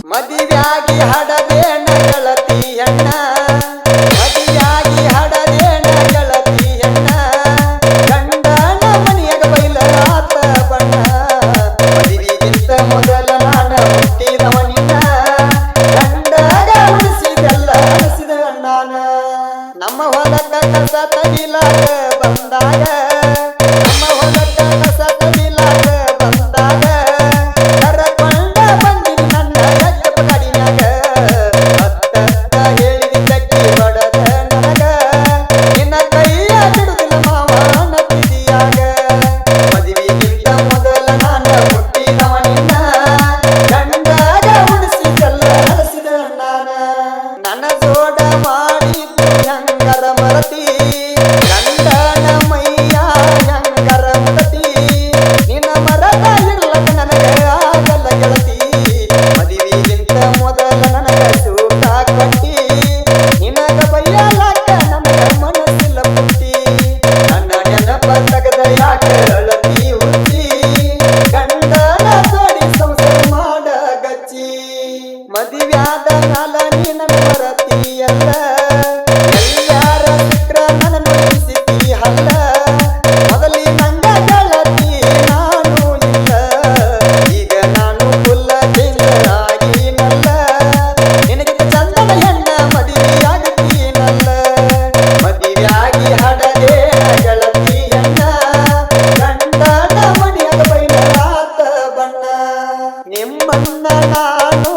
ಮದುವೆಯಾಗಿ ಹಡದೇನ ಗೆಳತಿಯಣ್ಣ ಮದುವೆಯಾಗಿ ಹಡದೇನ ಗೆಳತಿಯಣ್ಣ ಗಂಡನ ಮನೆಯಾಗ ಬೈಲಾತ ಬಣ್ಣ ಮದುವೆಗಿಂತ ಮೊದಲ ನಾನು ಹುಟ್ಟಿದವ ನಿನ್ನ ಗಂಡಗ ಉಳಿಸಿದೆಲ್ಲ ಅನಿಸಿದ ಅಣ್ಣಾನ ನಮ್ಮ ಹೊಲಕ್ಕ ಕಸ ತಗಿಲಾಕ ಬಂದಾಗ ನಮ್ಮ ಹೊಲಕ್ಕ ಕಸ ತಗಿಲಾಕ ಬಂದಾಗ ಕರಕೊಂಡ ಬಂದಿನಿ ನನ್ನ ಯಜ್ಜಪ್ಪ ಗಾಡಿನ್ಯಾಗ ಹತ್ತ ಹೇಳಿದ್ದಕ್ಕಿ ಬಡದ ನನಗ ನಿನ್ನ ಕೈಯ ಬಿಡುದಿಲ್ಲ ಮಾವ ನಪ್ಪಿದಿಯಾಗ ಮದುವೆಗಿಂತ ಮೊದಲ ನಾನು ಹುಟ್ಟಿದವ ನಿನ್ನ ಗಂಡಗ ಉಳಿಸಿದೆಲ್ಲ ಅನಿಸಿದ ಅಣ್ಣಾನ ನನ್ನ ಜೋಡ ಮಾಡಿದ್ದು ಹೆಂಗರ ಮರತಿ ಗಂಡನ ಮೈಯ ಹೆಂಗರ ಮರತಿ ನಿನ್ನ ಮರದ ಇರ್ಲಕ ನನಗ ಆಗಲ್ಲ ಗೆಳತಿ ಮದುವೆಗಿಂತ ಮೊದಲ ನನಗ ಸೂಟ ಕಟ್ಟಿ ನಿನಗ ಬೈಯಲಾಕ ನನಗ ಮನಸ್ಸಿಲ್ಲ ಪುಟ್ಟಿ ನನ್ನ ನೆನಪ ತಗದ ಯಾಕ ಅಳತಿ ಹುಟ್ಟಿ ಗಂಡನ ಜೋಡಿ ಸಂಸಾರ ಮಾಡ ಗಚ್ಚಿ ಮದುವೆಯಾದ ಮ್ಯಾಲ ನೀನ ಮರತಿಯಲ್ಲ ಎಲ್ಲಾರ ಸಿಕ್ರ ನನ್ನ ನುಡಿಸಿತಿ ಹಲ್ಲ ಮೊದಲಿ ನಂಗ ಗೆಳತಿ ನಾನು ಇಲ್ಲ ಈಗ ನಾನು ಫುಲ್ಲ ಚೇಂಜ್ ಆಗಿನಲ್ಲ ನಿನಗಿಂತ ಚಂದನ ಹೆಣ್ಣ ಮದುವೆಯಾಗತೀನಲ್ಲ ಮದುವೆಯಾಗಿ ಹಡದೇನ ಗೆಳತಿಯಣ್ಣ ಗಂಡನ ಮನೆಯಾಗ ಬೈಲಾತ ಬಣ್ಣ ನಿಮ್ಮನ್ನ ನಾನು